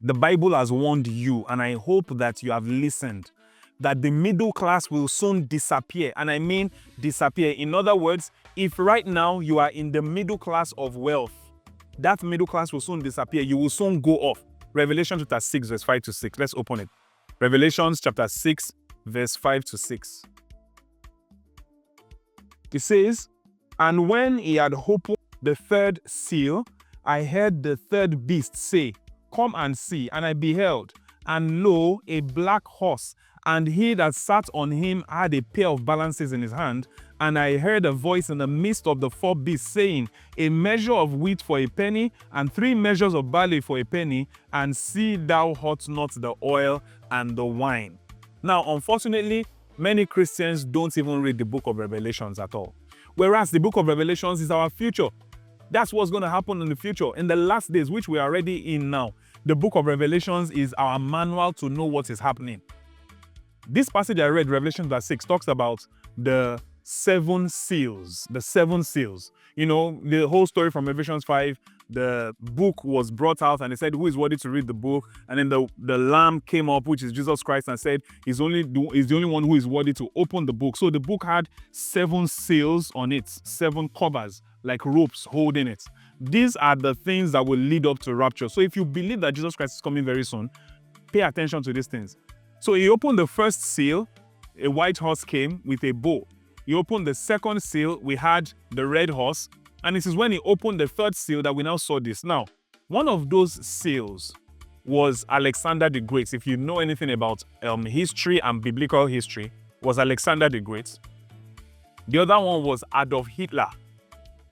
The Bible has warned you, and I hope that you have listened, that the middle class will soon disappear. And I mean disappear. In other words, if right now you are in the middle class of wealth, that middle class will soon disappear. You will soon go off. Revelation chapter 6, verse 5 to 6. Let's open it. Revelations chapter 6, verse 5 to 6. It says, "And when he had opened the third seal, I heard the third beast say, 'Come and see.' And I beheld, and lo, a black horse, and he that sat on him had a pair of balances in his hand. And I heard a voice in the midst of the four beasts saying, 'A measure of wheat for a penny, and 3 measures of barley for a penny, and see thou hurt not the oil and the wine.'" Now, unfortunately, many Christians don't even read the book of Revelations at all. Whereas the book of Revelations is our future. That's what's going to happen in the future, in the last days, which we are already in now. The book of Revelations is our manual to know what is happening. This passage I read, Revelation verse 6, talks about the 7 seals. The 7 seals. You know, the whole story from Revelation 5, the book was brought out and they said, "Who is worthy to read the book?" And then the Lamb came up, which is Jesus Christ, and said, he's the only one who is worthy to open the book. So the book had 7 seals on it, 7 covers, like ropes holding it. These are the things that will lead up to rapture. So if you believe that Jesus Christ is coming very soon, pay attention to these things. So he opened the first seal, a white horse came with a bow. He opened the second seal, we had the red horse. And this is when he opened the third seal that we now saw this. Now, one of those seals was Alexander the Great. If you know anything about history and biblical history, was Alexander the Great. The other one was Adolf Hitler,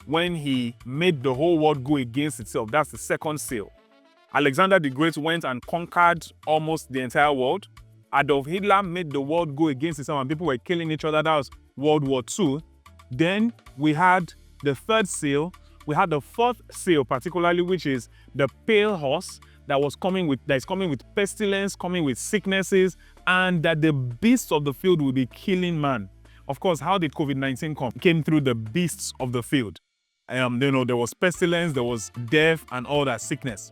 when he made the whole world go against itself. That's the second seal. Alexander the Great went and conquered almost the entire world. Adolf Hitler made the world go against itself and people were killing each other. That was World War II. Then we had the third seal. We had the fourth seal, particularly, which is the pale horse that is coming with pestilence, coming with sicknesses, and that the beasts of the field will be killing man. Of course, how did COVID-19 come? It came through the beasts of the field. There was pestilence, there was death, and all that sickness.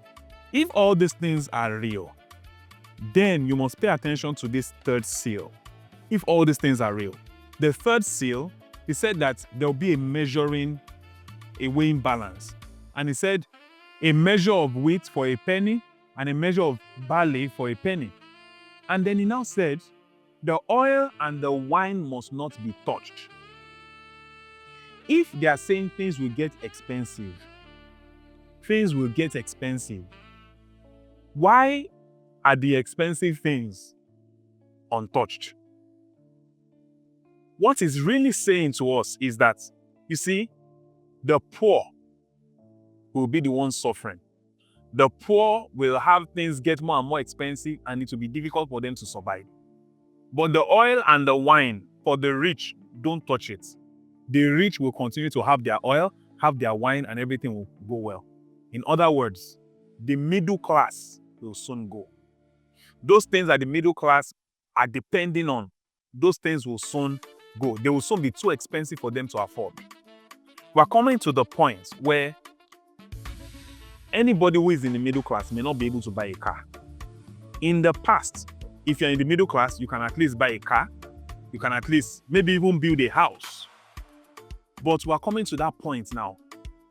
If all these things are real, then you must pay attention to this third seal. If all these things are real. The third seal, he said that there'll be a weighing balance. And he said, a measure of wheat for a penny and a measure of barley for a penny. And then he now said, the oil and the wine must not be touched. If they are saying things will get expensive, why are the expensive things untouched? What it's really saying to us is that, you see, the poor will be the ones suffering. The poor will have things get more and more expensive and it will be difficult for them to survive. But the oil and the wine for the rich, don't touch it. The rich will continue to have their oil, have their wine, and everything will go well. In other words, the middle class will soon go. Those things that the middle class are depending on, those things will soon go. They will soon be too expensive for them to afford. We're coming to the point where anybody who is in the middle class may not be able to buy a car. In the past, if you're in the middle class, you can at least buy a car. You can at least maybe even build a house. But we're coming to that point now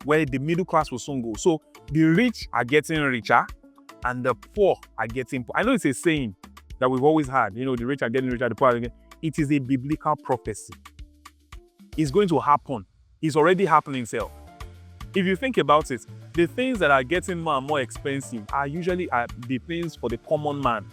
where the middle class will soon go. So the rich are getting richer and the poor are getting poor. I know it's a saying that we've always had, the rich are getting richer, the poor are getting. It is a biblical prophecy. It's going to happen. It's already happening itself. If you think about it, the things that are getting more and more expensive are usually the things for the common man.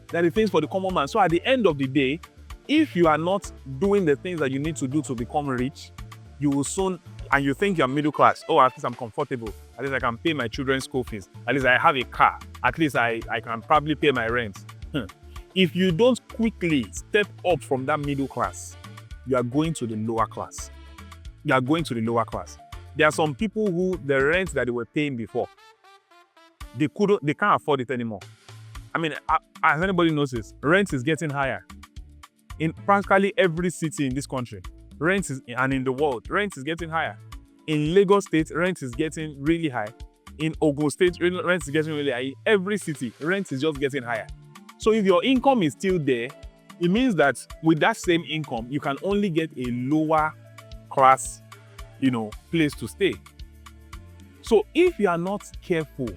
They're the things for the common man. So at the end of the day, if you are not doing the things that you need to do to become rich, you will soon, and you think you're middle class, at least I'm comfortable. At least I can pay my children's school fees. At least I have a car. At least I can probably pay my rent. If you don't quickly step up from that middle class, you are going to the lower class. You are going to the lower class. There are some people who the rent that they were paying before, they can't afford it anymore. I mean, as anybody notices, rent is getting higher. In practically every city in this country, and in the world, rent is getting higher. In Lagos State, rent is getting really high. In Ogun State, rent is getting really high. Every city, rent is just getting higher. So if your income is still there, it means that with that same income, you can only get a lower class, place to stay. So if you are not careful,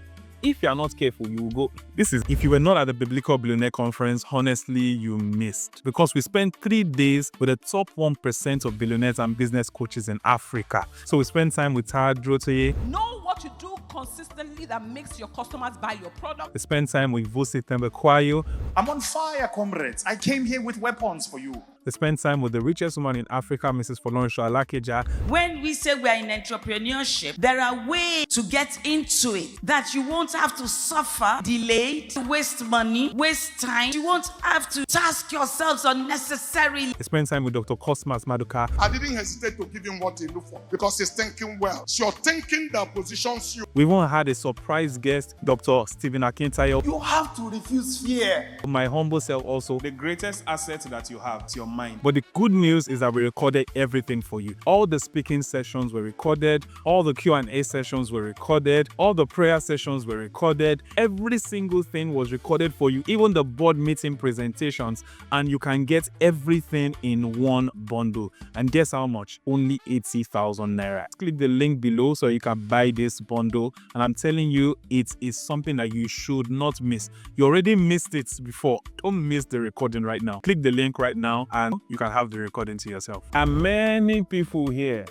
you will go. If you were not at the Biblical Billionaire Conference, honestly, you missed. Because we spent 3 days with the top 1% of billionaires and business coaches in Africa. So we spent time with Tad Drotoye. Know what you do consistently that makes your customers buy your product. We spent time with Vusi Tembekwayo. I'm on fire, comrades. I came here with weapons for you. We spent time with the richest woman in Africa, Mrs. Folorunsho Alakeja. When we say we are in entrepreneurship, there are ways to get into it that you won't have to suffer, delayed, waste money, waste time. You won't have to task yourselves unnecessarily. We spent time with Dr. Cosmas Maduka. I didn't hesitate to give him what he looked for because he's thinking well. It's your thinking that positions you. We even had a surprise guest, Dr. Stephen Akintayo. You have to refuse fear. My humble self also. The greatest asset that you have is your mind. But the good news is that we recorded everything for you. All the speaking sessions were recorded, all the Q&A sessions were recorded, all the prayer sessions were recorded. Every single thing was recorded for you, even the board meeting presentations, and you can get everything in one bundle. And guess how much? Only 80,000 naira. Click the link below so you can buy this bundle. And I'm telling you, it is something that you should not miss. You already missed it before. Don't miss the recording right now. Click the link right now and you can have the recording to yourself. And many people here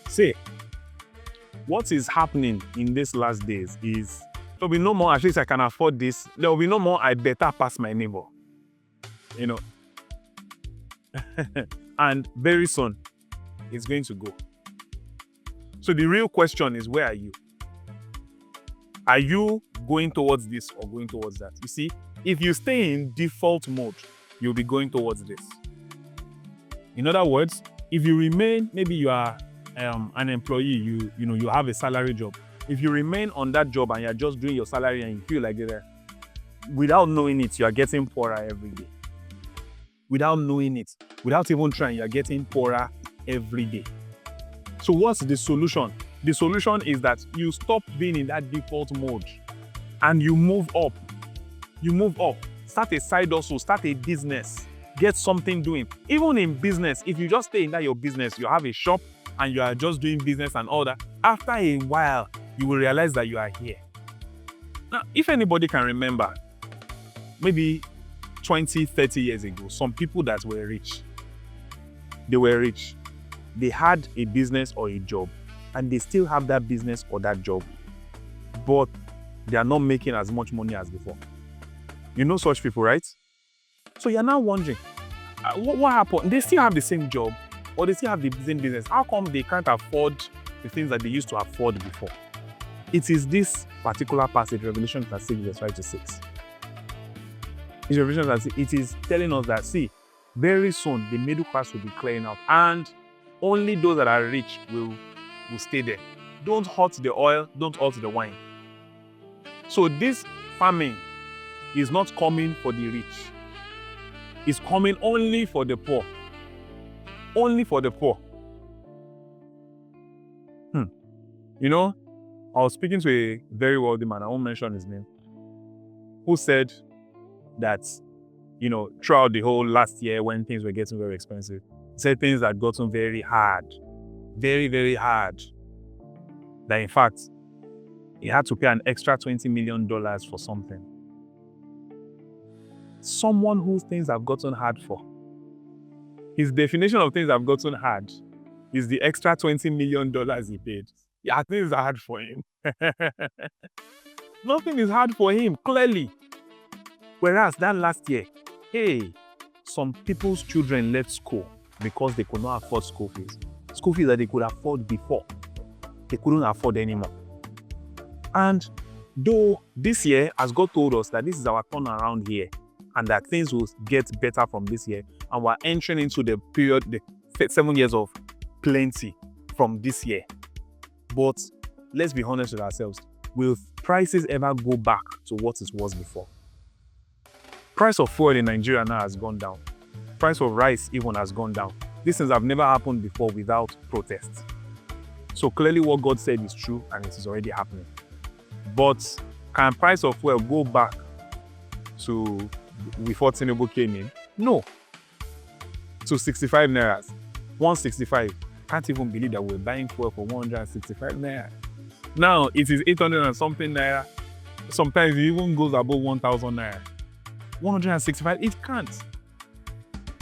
say, what is happening in these last days is there'll be no more, at least I can afford this. There will be no more, I better pass my neighbor. And very soon, it's going to go. So the real question is, where are you? Are you going towards this or going towards that? You see, if you stay in default mode, you'll be going towards this. In other words, if you remain, maybe you are an employee, you have a salary job. If you remain on that job and you're just doing your salary and you feel like without knowing it, you are getting poorer every day. Without knowing it, without even trying, you're getting poorer every day. So what's the solution? The solution is that you stop being in that default mode and you move up. You move up. Start a side hustle, start a business, get something doing. Even in business, if you just stay in that your business, you have a shop, and you are just doing business and all that, after a while, you will realize that you are here. Now, if anybody can remember, maybe 20, 30 years ago, some people that were rich, they were rich. They had a business or a job, and they still have that business or that job, but they are not making as much money as before. You know such people, right? So you're now wondering, what happened? They still have the same job, or they still have the same business. How come they can't afford the things that they used to afford before? It is this particular passage, Revelation 6, verse 5 to 6. It's Revelation 6. It is telling us that, see, very soon the middle class will be clearing out, and only those that are rich will stay there. Don't hurt the oil, don't hurt the wine. So this famine is not coming for the rich. It's coming only for the poor. Only for the poor. I was speaking to a very wealthy man, I won't mention his name, who said that, throughout the whole last year when things were getting very expensive, he said things had gotten very hard. Very, very hard. That in fact, he had to pay an extra $20 million for something. Someone whose things have gotten hard for. His definition of things have gotten hard is the extra $20 million he paid. Yeah, things are hard for him. Nothing is hard for him, clearly. Whereas that last year, some people's children left school because they could not afford school fees. School fees that they could afford before. they couldn't afford anymore. And though this year, as God told us that this is our turnaround year and that things will get better from this year, and we're entering into the period, the 7 years of plenty from this year. But let's be honest with ourselves. Will prices ever go back to what it was before? Price of fuel in Nigeria now has gone down. Price of rice even has gone down. These things have never happened before without protests. So clearly what God said is true and it is already happening. But can price of fuel go back to before Tinubu came in? No. To 65 nairas. 165. Can't even believe that we're buying fuel for 165 naira. Now it is 800 and something naira. Sometimes it even goes above 1,000 naira. 165, it can't.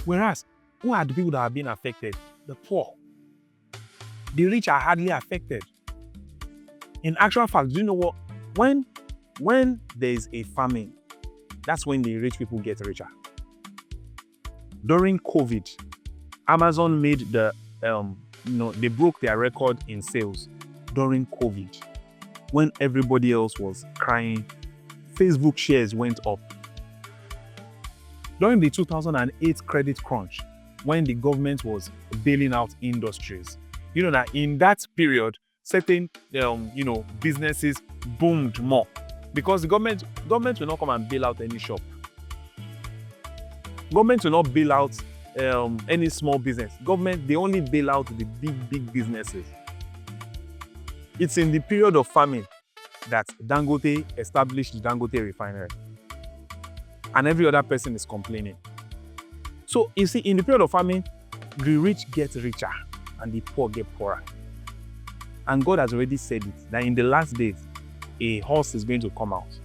Whereas, who are the people that are being affected? The poor. The rich are hardly affected. In actual fact, do you know what? When there is a famine, that's when the rich people get richer. During COVID, Amazon made they broke their record in sales during COVID. When everybody else was crying, Facebook shares went up. During the 2008 credit crunch, when the government was bailing out industries, you know that in that period, certain businesses boomed more because the government will not come and bail out any shop. Government will not bail out any small business. Government, they only bail out the big businesses. It's in the period of famine that Dangote established the Dangote refinery. And every other person is complaining. So you see, in the period of famine, the rich get richer and the poor get poorer. And God has already said it, that in the last days, a horse is going to come out.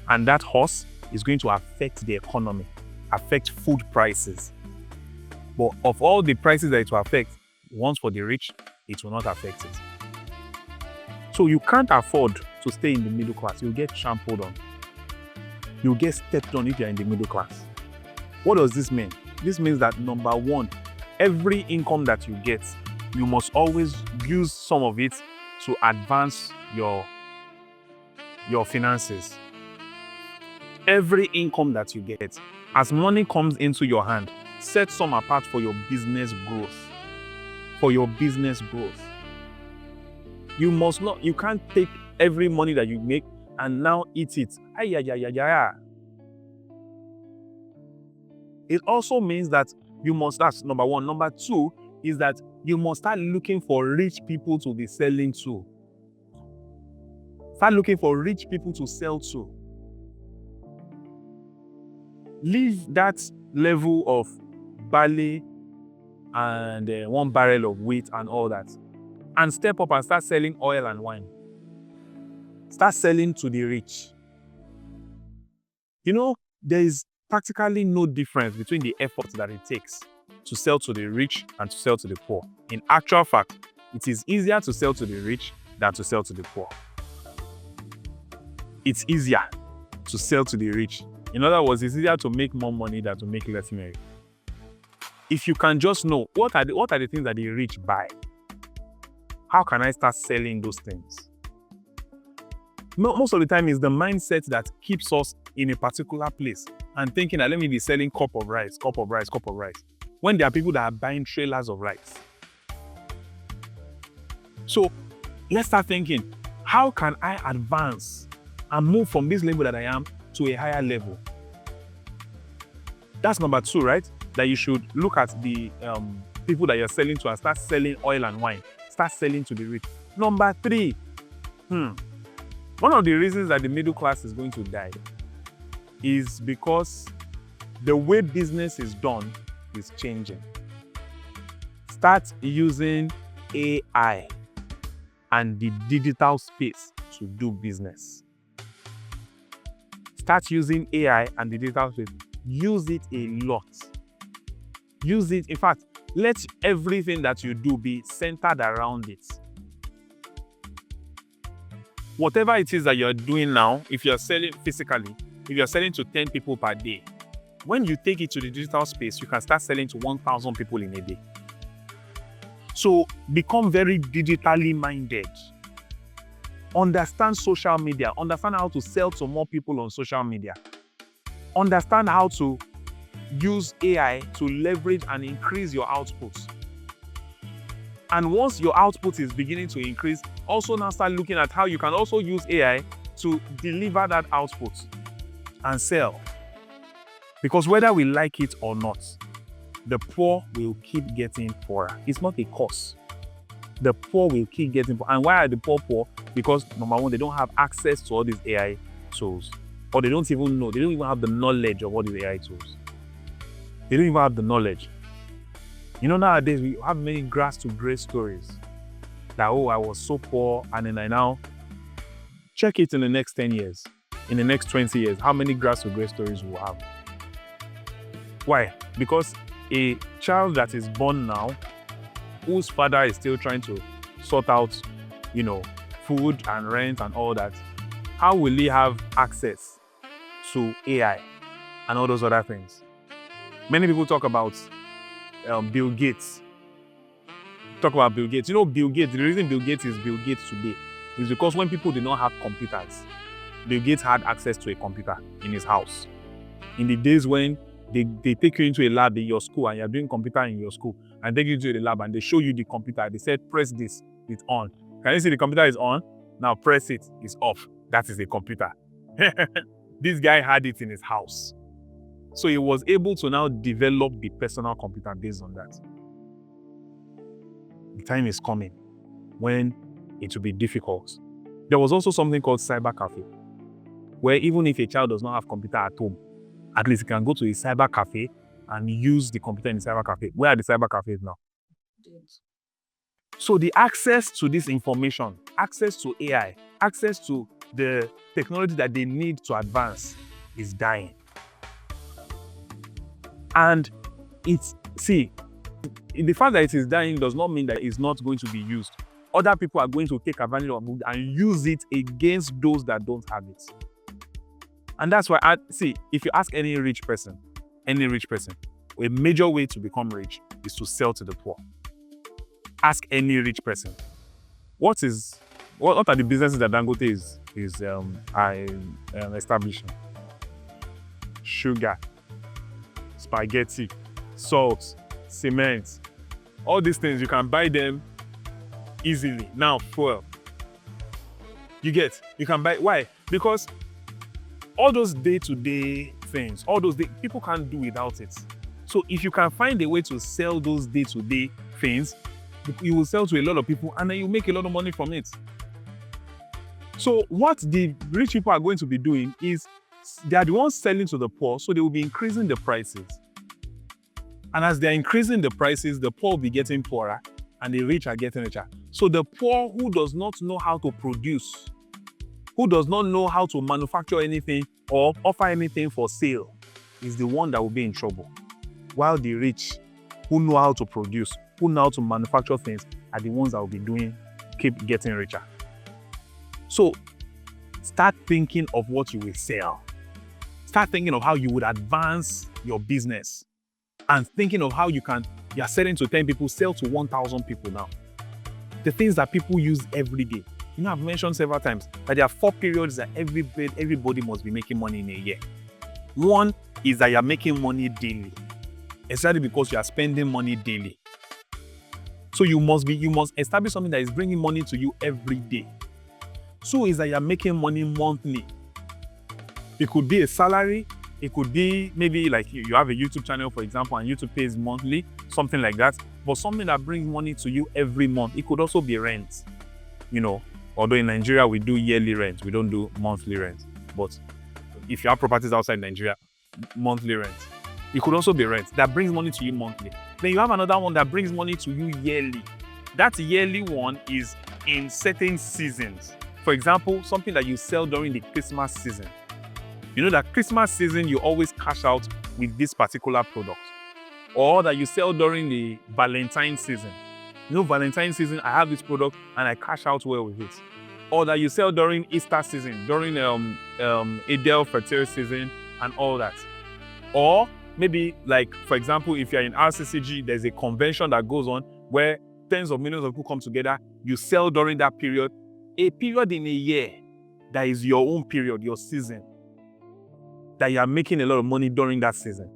And that horse is going to affect the economy, affect food prices. But of all the prices that it will affect, once for the rich, it will not affect it. So you can't afford to stay in the middle class. You'll get trampled on. You'll get stepped on if you're in the middle class. What does this mean? This means that number one, every income that you get, you must always use some of it to advance your finances. Every income that you get, as money comes into your hand, set some apart for your business growth. For your business growth. You can't take every money that you make and now eat it. It also means that that's number one. Number two is that you must start looking for rich people to be selling to. Start looking for rich people to sell to. Leave that level of barley and 1 barrel of wheat and all that. And step up and start selling oil and wine. Start selling to the rich. You know, there is practically no difference between the effort that it takes to sell to the rich and to sell to the poor. In actual fact, it is easier to sell to the rich than to sell to the poor. It's easier to sell to the rich. In other words, it's easier to make more money than to make less money. If you can just know what are the things that the rich buy, how can I start selling those things? Most of the time, it's the mindset that keeps us in a particular place and thinking that let me be selling cup of rice, when there are people that are buying trailers of rice. So let's start thinking, how can I advance and move from this level that I am to a higher level? That's number two, right? That you should look at the people that you're selling to and start selling oil and wine. Start selling to the rich. Number three, one of the reasons that the middle class is going to die is because the way business is done is changing. Start using AI and the digital space to do business. Start using AI and the digital space. Use it a lot. Use it. In fact, let everything that you do be centered around it. Whatever it is that you're doing now, if you're selling physically, if you're selling to 10 people per day, when you take it to the digital space, you can start selling to 1,000 people in a day. So become very digitally minded. Understand social media. Understand how to sell to more people on social media. Understand how to use AI to leverage and increase your output. And once your output is beginning to increase, also now start looking at how you can also use AI to deliver that output and sell. Because whether we like it or not, the poor will keep getting poorer. It's not a curse. The poor will keep getting poor. And why are the poor poor? Because number one, they don't have access to all these AI tools. Or they don't even know. They don't even have the knowledge of all these AI tools. They don't even have the knowledge. You know, nowadays we have many grass to grace stories. That, oh, I was so poor and then I now check it in the next 10 years. In the next 20 years, how many grass to grace stories we'll have. Why? Because a child that is born now, whose father is still trying to sort out, food and rent and all that, how will he have access to AI and all those other things? Many people talk about Bill Gates. Talk about Bill Gates. Bill Gates, the reason Bill Gates is Bill Gates today is because when people did not have computers, Bill Gates had access to a computer in his house. In the days when they take you into a lab in your school and you're doing computer in your school and take you to the lab and they show you the computer. They said, press this, it's on. Can you see the computer is on? Now press it, it's off. That is a computer. This guy had it in his house. So he was able to now develop the personal computer based on that. The time is coming when it will be difficult. There was also something called cyber cafe, where even if a child does not have computer at home, at least he can go to a cyber cafe and use the computer in the cyber cafe. Where are the cyber cafes now? So the access to this information, access to AI, access to the technology that they need to advance is dying. And the fact that it is dying does not mean that it's not going to be used. Other people are going to take advantage of it and use it against those that don't have it. And that's why, if you ask any rich person, a major way to become rich is to sell to the poor. Ask any rich person, what are the businesses that Dangote is establishing? Sugar, spaghetti, salt, cement, all these things, you can buy them easily. Now, fuel. You can buy, why? Because all those day-to-day things, people can't do without it. So if you can find a way to sell those day-to-day things, you will sell to a lot of people and then you make a lot of money from it. So what the rich people are going to be doing is they are the ones selling to the poor, so they will be increasing the prices. And as they're increasing the prices, the poor will be getting poorer and the rich are getting richer. So the poor who does not know how to produce, who does not know how to manufacture anything or offer anything for sale, is the one that will be in trouble. While the rich, who know how to produce, who know how to manufacture things, are the ones that will keep getting richer. So start thinking of what you will sell. Start thinking of how you would advance your business and thinking of how you're selling to 10 people, sell to 1,000 people now. The things that people use every day. I've mentioned several times that there are 4 periods that everybody must be making money in a year. One is that you're making money daily, especially because you are spending money daily. So you must establish something that is bringing money to you every day. 2 is that you're making money monthly. It could be a salary. It could be maybe like you have a YouTube channel, for example, and YouTube pays monthly, something like that. But something that brings money to you every month. It could also be rent. Although in Nigeria, we do yearly rent. We don't do monthly rent. But if you have properties outside Nigeria, monthly rent. It could also be rent that brings money to you monthly. Then you have another one that brings money to you yearly. That yearly one is in certain seasons. For example, something that you sell during the Christmas season. You know that Christmas season, you always cash out with this particular product. Or that you sell during the Valentine season. Valentine season, I have this product and I cash out well with it. Or that you sell during Easter season, during Adel Fertile season and all that. Or maybe like, for example, if you're in RCCG, there's a convention that goes on where tens of millions of people come together, you sell during that period A period in a year that is your own period, your season, that you are making a lot of money during that season.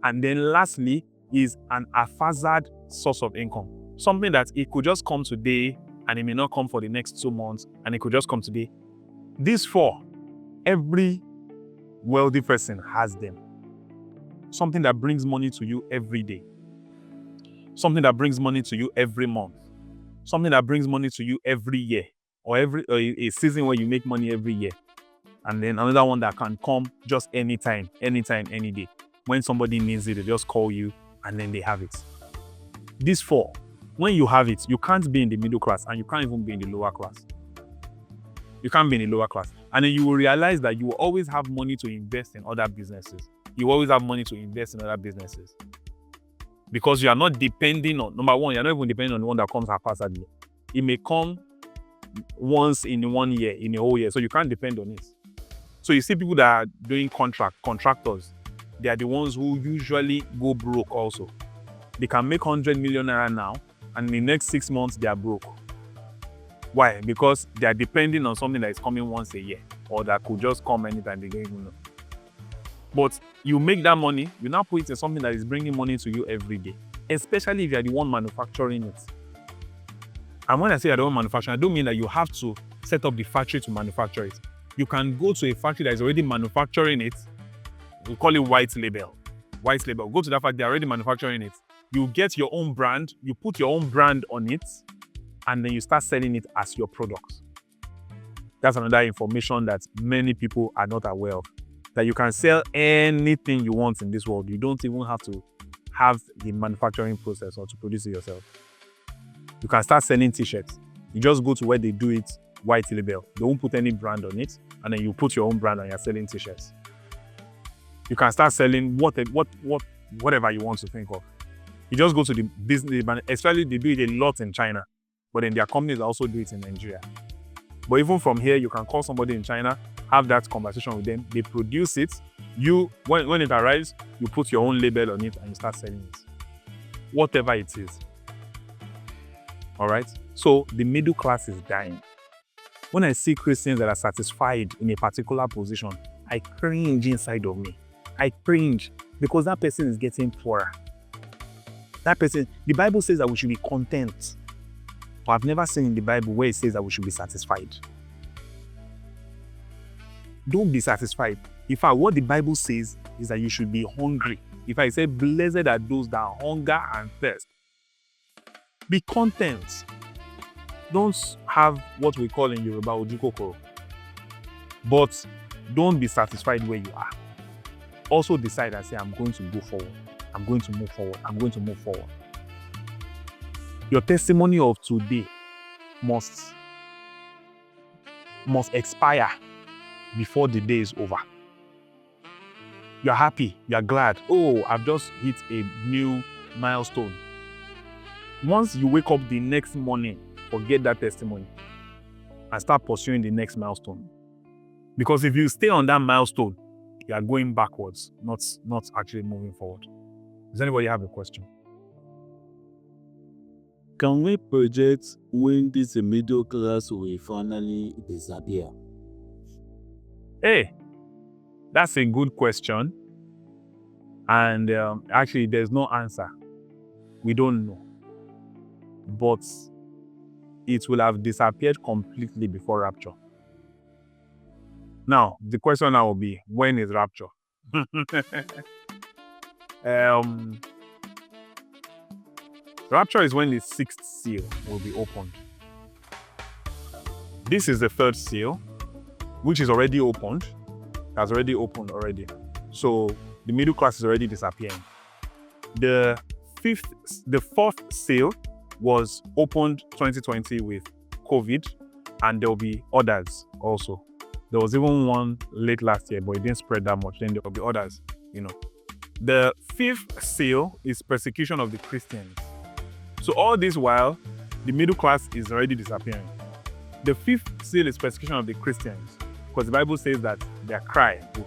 And then lastly is an haphazard source of income. Something that it could just come today and it may not come for the next 2 months and it could just come today. These 4, every wealthy person has them. Something that brings money to you every day. Something that brings money to you every month. Something that brings money to you every year, or a season where you make money every year. And then another one that can come just anytime, any day. When somebody needs it, they just call you and then they have it. These 4, when you have it, you can't be in the middle class and you can't even be in the lower class. You can't be in the lower class. And then you will realize that you will always have money to invest in other businesses. You always have money to invest in other businesses. Because you are not depending on, number one, you're not even depending on the one that comes haphazardly. It may come once in 1 year, in a whole year, so you can't depend on it. So you see people that are doing contractors, they are the ones who usually go broke also. They can make 100 million naira now, and in the next 6 months, they are broke. Why? Because they are depending on something that is coming once a year, or that could just come anytime, they don't even know. But you make that money, you now put it in something that is bringing money to you every day, especially if you are the one manufacturing it. And when I say I don't manufacture, I don't mean that you have to set up the factory to manufacture it. You can go to a factory that is already manufacturing it. We call it white label. White label. Go to that factory, they're already manufacturing it. You get your own brand, you put your own brand on it, and then you start selling it as your product. That's another information that many people are not aware of. That you can sell anything you want in this world. You don't even have to have the manufacturing process or to produce it yourself. You can start selling t-shirts. You just go to where they do it, white label. They won't put any brand on it, and then you put your own brand and you're selling t-shirts. You can start selling whatever you want to think of. You just go to the business, especially they do it a lot in China, but then their companies also do it in Nigeria. But even from here, you can call somebody in China, have that conversation with them. They produce it. When it arrives, you put your own label on it and you start selling it. Whatever it is. All right? So the middle class is dying. When I see Christians that are satisfied in a particular position, I cringe inside of me. I cringe because that person is getting poorer. That person, the Bible says that we should be content. But I've never seen in the Bible where it says that we should be satisfied. Don't be satisfied. In fact, what the Bible says is that you should be hungry. In fact, it says, blessed are those that hunger and thirst. Be content. Don't have what we call in Yoruba ojukokoro. But don't be satisfied where you are. Also decide and say, I'm going to go forward. I'm going to move forward. I'm going to move forward. Your testimony of today must expire before the day is over. You're happy, you're glad. Oh, I've just hit a new milestone. Once you wake up the next morning, forget that testimony and start pursuing the next milestone. Because if you stay on that milestone, you are going backwards, not actually moving forward. Does anybody have a question? Can we project when this middle class will finally disappear? Hey, that's a good question. And actually, there's no answer. We don't know. But it will have disappeared completely before rapture. Now, the question now will be, when is rapture? Rapture is when the 6th seal will be opened. This is the 3rd seal, which is already opened. It has already opened already. So the middle class is already disappearing. The 4th seal was opened 2020 with COVID, and there will be others also. There was even one late last year, but it didn't spread that much. Then there will be others, The 5th seal is persecution of the Christians. So all this while, the middle class is already disappearing. The 5th seal is persecution of the Christians, because the Bible says that their cry will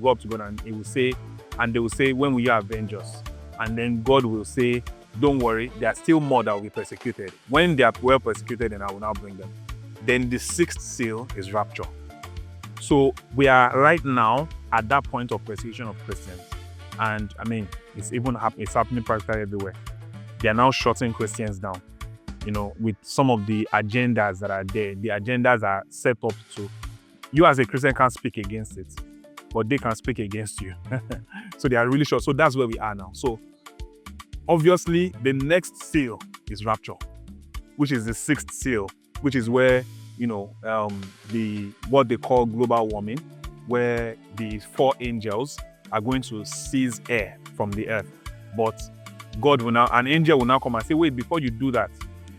go up to God, and they will say, when will you avenge us? And then God will say, don't worry, there are still more that will be persecuted. When they are well persecuted, then I will now bring them. Then the sixth seal is rapture. So we are right now at that point of persecution of Christians. And I mean, it's happening practically everywhere. They are now shutting Christians down, with some of the agendas that are there. The agendas are set up to, you as a Christian can't speak against it, but they can speak against you. So they are really short. So that's where we are now. So obviously the next seal is rapture, which is the sixth seal, which is where, what they call global warming, where the 4 angels are going to seize air from the earth. But an angel will now come and say, wait, before you do that,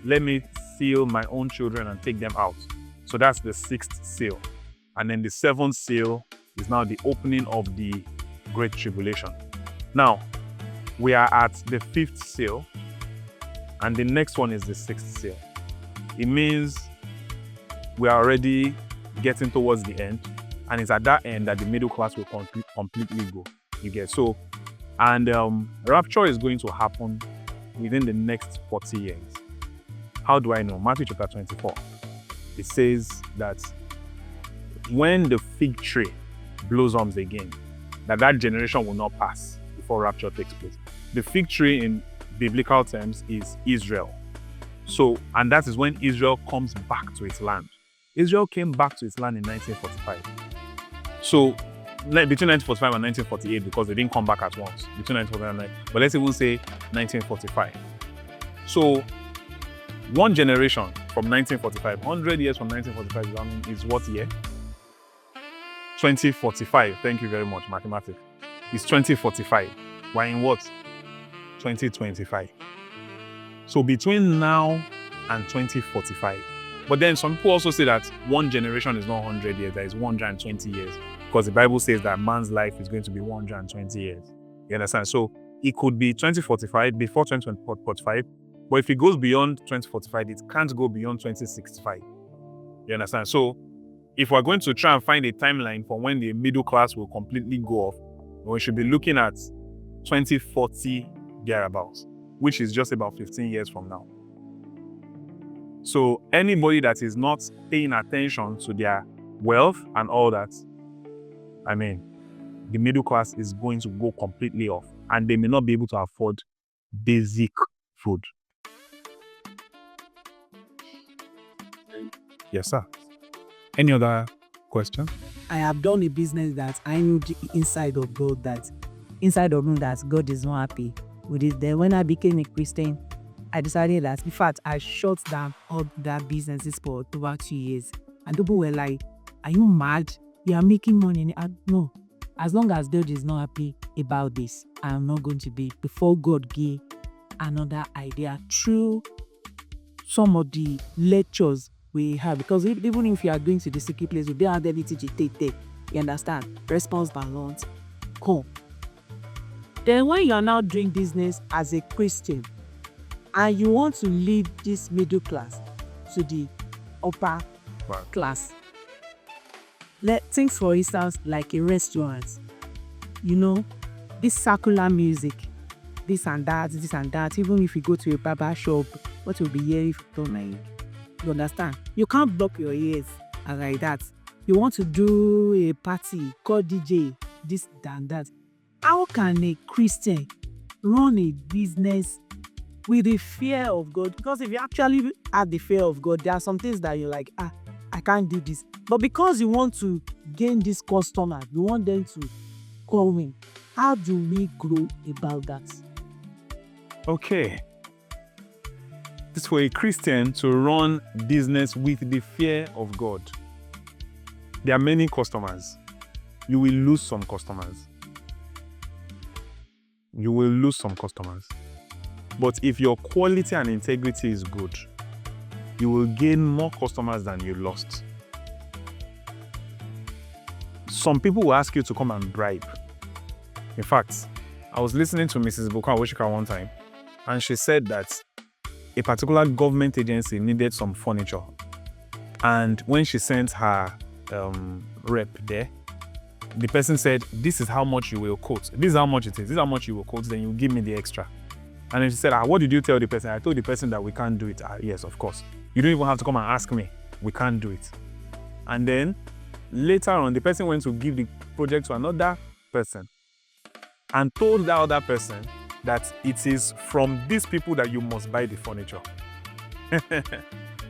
let me seal my own children and take them out. So that's the sixth seal. And then the seventh seal is now the opening of the Great Tribulation. Now, we are at the fifth seal, and the next one is the sixth seal. It means we are already getting towards the end, and it's at that end that the middle class will completely go. You get so, and rapture is going to happen within the next 40 years. How do I know? Matthew chapter 24. It says that when the fig tree blossoms again, that generation will not pass before rapture takes place. The fig tree in biblical terms is Israel. So, and that is when Israel comes back to its land. Israel came back to its land in 1945. So, between 1945 and 1948, because they didn't come back at once, between 1945 and 1948, but let's even say 1945. So, one generation from 1945, 100 years from 1945 is what year? 2045. Thank you very much, mathematics. It's 2045. We're in what? 2025. So between now and 2045. But then some people also say that one generation is not 100 years, that is 120 years. Because the Bible says that man's life is going to be 120 years. You understand? So it could be 2045, before 2045. But if it goes beyond 2045, it can't go beyond 2065. You understand? So if we're going to try and find a timeline for when the middle class will completely go off, we should be looking at 2040 thereabouts, which is just about 15 years from now. So anybody that is not paying attention to their wealth and all that, I mean, the middle class is going to go completely off, and they may not be able to afford basic food. Yes, sir. Any other question? I have done a business that I knew the inside of me that God is not happy with it. Then when I became a Christian, I decided that, in fact, I shut down all that businesses for over 2 years. And people were like, are you mad? You are making money. No. As long as God is not happy about this, I am not going to be, before God gave another idea through some of the lectures we have. Because even if you are going to the secret place, we don't have anything to take. You understand? Response balance. Come. Then when you are now doing business as a Christian, and you want to lead this middle class to the upper class. Things, for instance, like a restaurant. This circular music, this and that. Even if you go to a barber shop, what will be here if you don't like? You understand? You can't block your ears like that. You want to do a party, call DJ, this and that. How can a Christian run a business with the fear of God? Because if you actually have the fear of God, there are some things that you're like, I can't do this. But because you want to gain this customer, you want them to come in. How do we grow about that? Okay. This for a Christian to run business with the fear of God. There are many customers. You will lose some customers. But if your quality and integrity is good, you will gain more customers than you lost. Some people will ask you to come and bribe. In fact, I was listening to Mrs. Buka one time, and she said that a particular government agency needed some furniture. And when she sent her rep there, the person said, this is how much you will quote. This is how much it is. This is how much you will quote. Then you give me the extra. And then she said, what did you tell the person? I told the person that we can't do it. Yes, of course. You don't even have to come and ask me. we can't do it. And then later on, the person went to give the project to another person and told that other person that it is from these people that you must buy the furniture.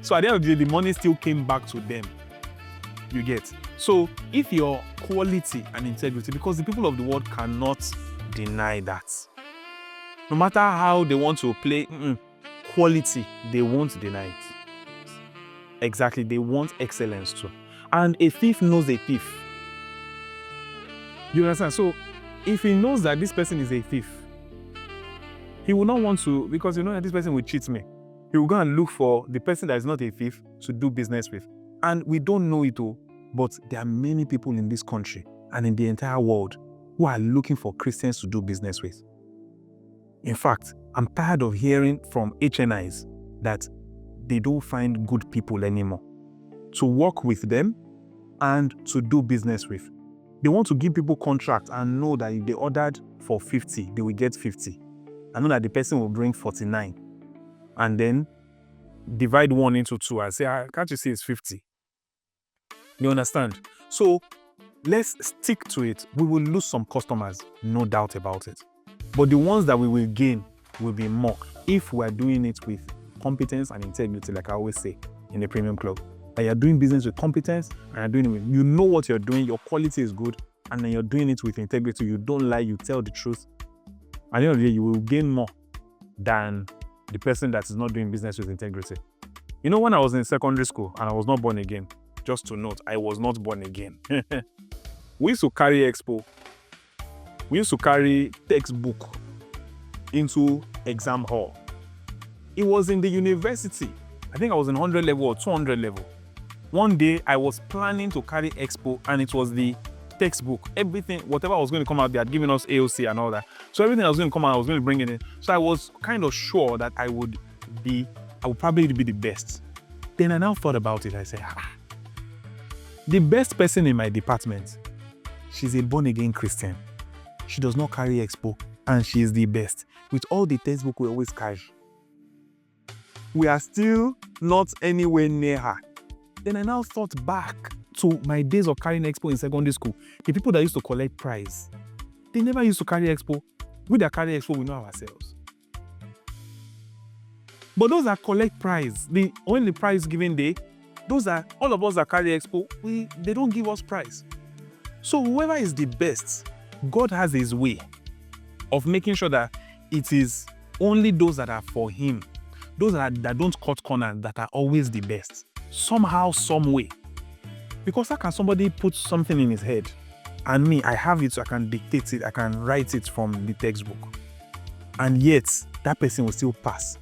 So at the end of the day, the money still came back to them. You get? So if your quality and integrity, because the people of the world cannot deny that. No matter how they want to play quality, they won't deny it. Exactly, they want excellence too. And a thief knows a thief. You understand? So if he knows that this person is a thief, he will not want to, because you know that this person will cheat me. He will go and look for the person that is not a thief to do business with. And we don't know it all, but there are many people in this country and in the entire world who are looking for Christians to do business with. In fact, I'm tired of hearing from HNIs that they don't find good people anymore to work with them and to do business with. They want to give people contracts and know that if they ordered for 50, they will get 50. I know that the person will bring 49 and then divide 1 into 2 and say, can't you see it's 50? You understand? So let's stick to it. We will lose some customers, no doubt about it. But the ones that we will gain will be more if we are doing it with competence and integrity, like I always say in the Premium Club. That you're doing business with competence and you're doing it with, you know what you're doing, your quality is good, and then you're doing it with integrity. You don't lie, you tell the truth. At the end of the day, you will gain more than the person that is not doing business with integrity. You know, when I was in secondary school and I was not born again, just to note, I was not born again. We used to carry expo. We used to carry textbook into exam hall. It was in the university. I think I was in 100 level or 200 level. One day, I was planning to carry expo and it was the textbook. Everything, whatever was going to come out, they had given us AOC and all that. So everything that was going to come out, I was going to bring it in. So I was kind of sure that I would probably be the best. Then I now thought about it. I said, the best person in my department, she's a born-again Christian. She does not carry expo and she is the best. With all the textbook we always carry, we are still not anywhere near her. Then I now thought back to my days of carrying expo in secondary school. The people that used to collect prize, they never used to carry expo. We that carry expo, we know ourselves. But those that collect prize, when the prize giving day, those are all of us that carry expo, they don't give us prize. So whoever is the best, God has his way of making sure that it is only those that are for him, those that don't cut corners, that are always the best. Somehow, some way. Because how can somebody put something in his head and me, I have it, so I can dictate it, I can write it from the textbook. And yet, that person will still pass.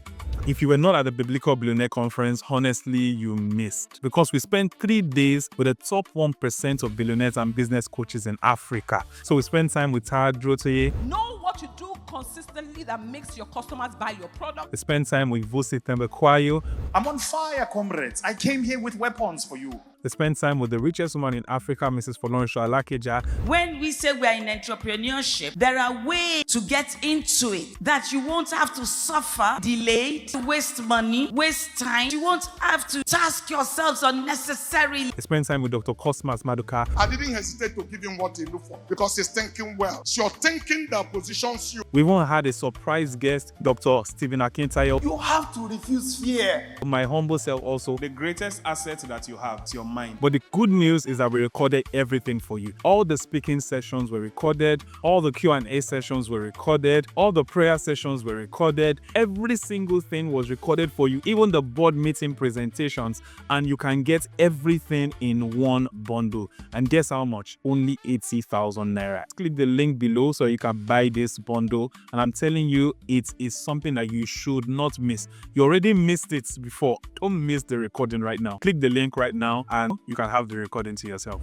If you were not at the Biblical Billionaire Conference, honestly, you missed. Because we spent 3 days with the top 1% of billionaires and business coaches in Africa. So we spent time with Tad Drotoye. Know what you do consistently that makes your customers buy your product. We spent time with Vose Tembekwayo. I'm on fire, comrades. I came here with weapons for you. We spent time with the richest woman in Africa, Mrs. Folorunsho Alakeja. When we say we are in entrepreneurship, there are ways to get into it that you won't have to suffer, delayed, waste money, waste time. You won't have to task yourselves unnecessarily. We spent time with Dr. Cosmas Maduka. I didn't hesitate to give him what he looked for because he's thinking well. It's your thinking that positions you. We even had a surprise guest, Dr. Stephen Akintayo. You have to refuse fear. My humble self also. The greatest asset that you have is your mind. But the good news is that we recorded everything for you. All the speaking sessions were recorded. All the Q&A sessions were recorded. All the prayer sessions were recorded. Every single thing was recorded for you. Even the board meeting presentations. And you can get everything in one bundle. And guess how much? Only 80,000 naira. Click the link below so you can buy this bundle. And I'm telling you, it is something that you should not miss. You already missed it before. Don't miss the recording right now. Click the link right now and you can have the recording to yourself.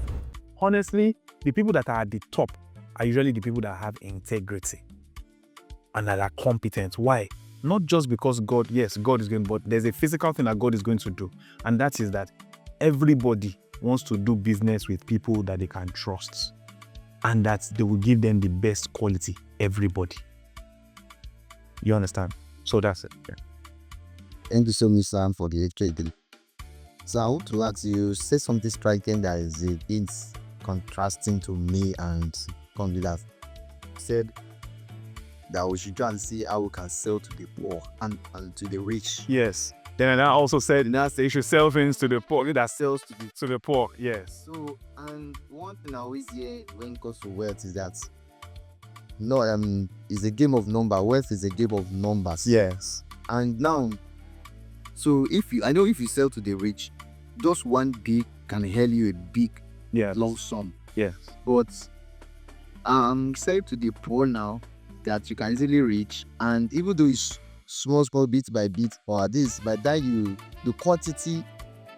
Honestly, the people that are at the top are usually the people that have integrity and that are competent. Why? Not just because God, yes, God is going, but there's a physical thing that God is going to do. And that is that everybody wants to do business with people that they can trust and that they will give them the best quality. Everybody. You understand? So that's it. Yeah. Thank you so much, Sam, for the trading. So I want to ask you, say something striking that is a bit contrasting to me and come that said that we should try and see how we can sell to the poor and to the rich. Yes. Then I also said that you should sell things to the poor. That sells to the poor. Yes. So, and one thing I always hear when it comes to wealth is that no, it's a game of number. Wealth is a game of numbers. Yes. And now, so I know if you sell to the rich, just one big can help you a big lump sum. Yes. But sell to the poor now that you can easily reach, and even though it's small bit by bit, or at least by that the quantity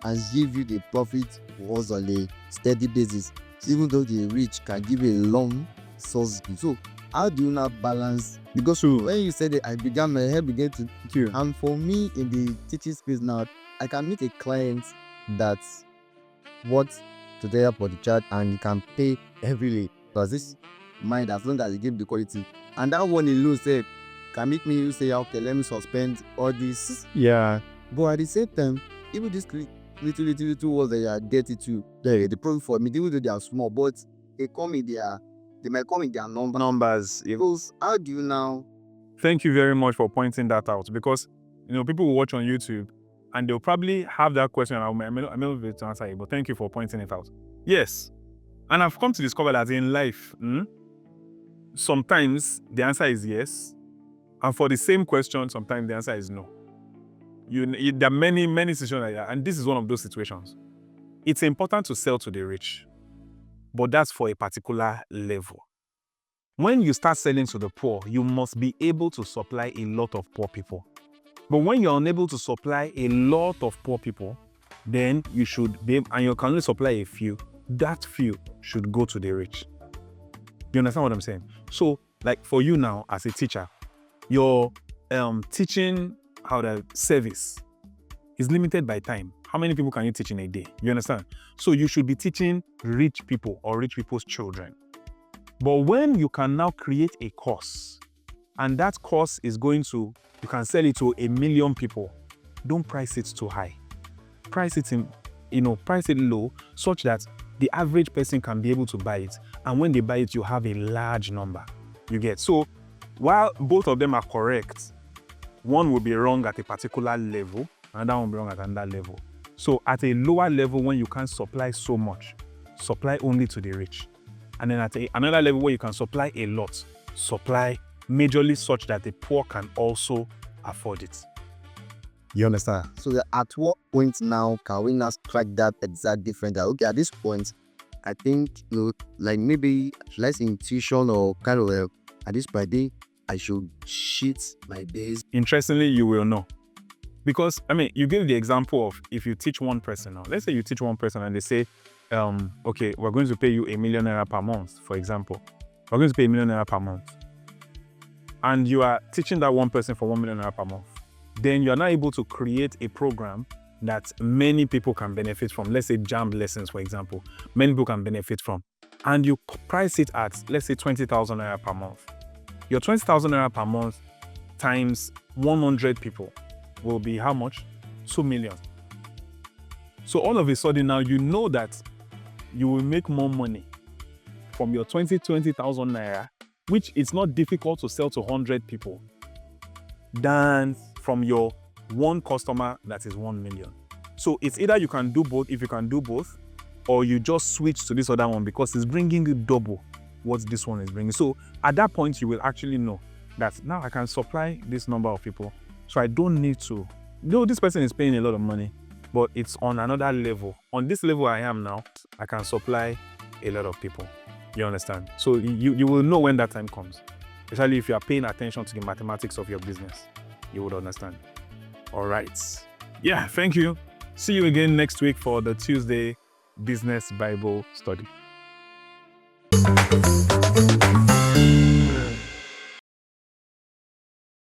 has give you the profit was on a steady basis. So even though the rich can give a long source. So how do you now balance? Because when you said that my head began to cure. And for me in the teaching space now, I can meet a client that wants to tell for the child and he can pay heavily. Because this mind, as long as he give the quality. And that one alone said can make me say, okay, let me suspend all this. Yeah. But at the same time, even this little words that you are getting to, the profit for me, even though they are small, but they might come in their numbers. Because how do you now? Thank you very much for pointing that out, because people will watch on YouTube and they'll probably have that question. I may not be able to answer it, but thank you for pointing it out. Yes. And I've come to discover that in life, sometimes the answer is yes. And for the same question, sometimes the answer is no. There are many situations like that, and this is one of those situations. It's important to sell to the rich, but that's for a particular level. When you start selling to the poor, you must be able to supply a lot of poor people. But when you're unable to supply a lot of poor people, then you should be, and you can only supply a few, that few should go to the rich. You understand what I'm saying? So, like for you now as a teacher, your teaching service is limited by time. How many people can you teach in a day? You understand? So you should be teaching rich people or rich people's children. But when you can now create a course, and that course is you can sell it to 1 million people, don't price it too high. Price it low, such that the average person can be able to buy it. And when they buy it, you have a large number. You get? So while both of them are correct, one will be wrong at a particular level, and that one will be wrong at another level. So at a lower level, when you can't supply so much, supply only to the rich. And then at another level where you can supply a lot, supply majorly such that the poor can also afford it. You understand? So at what point now can we now strike that exact difference? That, okay, at this point, I think, like maybe less intuition or kind of at this by day, I should sheet my days. Interestingly, you will know. Because, you gave the example of if you teach one person now. Let's say you teach one person and they say, okay, we're going to pay you ₦1 million per month, for example. We're going to pay ₦1 million per month. And you are teaching that one person for ₦1 million per month. Then you are now able to create a program that many people can benefit from. Let's say JAMB lessons, for example. Many people can benefit from. And you price it at, let's say, 20,000 naira per month. Your 20,000 naira per month times 100 people will be how much? 2 million. So all of a sudden now you know that you will make more money from your 20,000 naira, which it's not difficult to sell to 100 people, than from your one customer that is 1 million. So it's either you can do both, if you can do both, or you just switch to this other one because it's bringing you double what this one is bringing. So at that point, you will actually know that now I can supply this number of people. So I don't need to, this person is paying a lot of money, but it's on another level. On this level I am now, I can supply a lot of people. You understand? So you will know when that time comes. Especially if you are paying attention to the mathematics of your business, you would understand. All right. Yeah, thank you. See you again next week for the Tuesday Business Bible Study.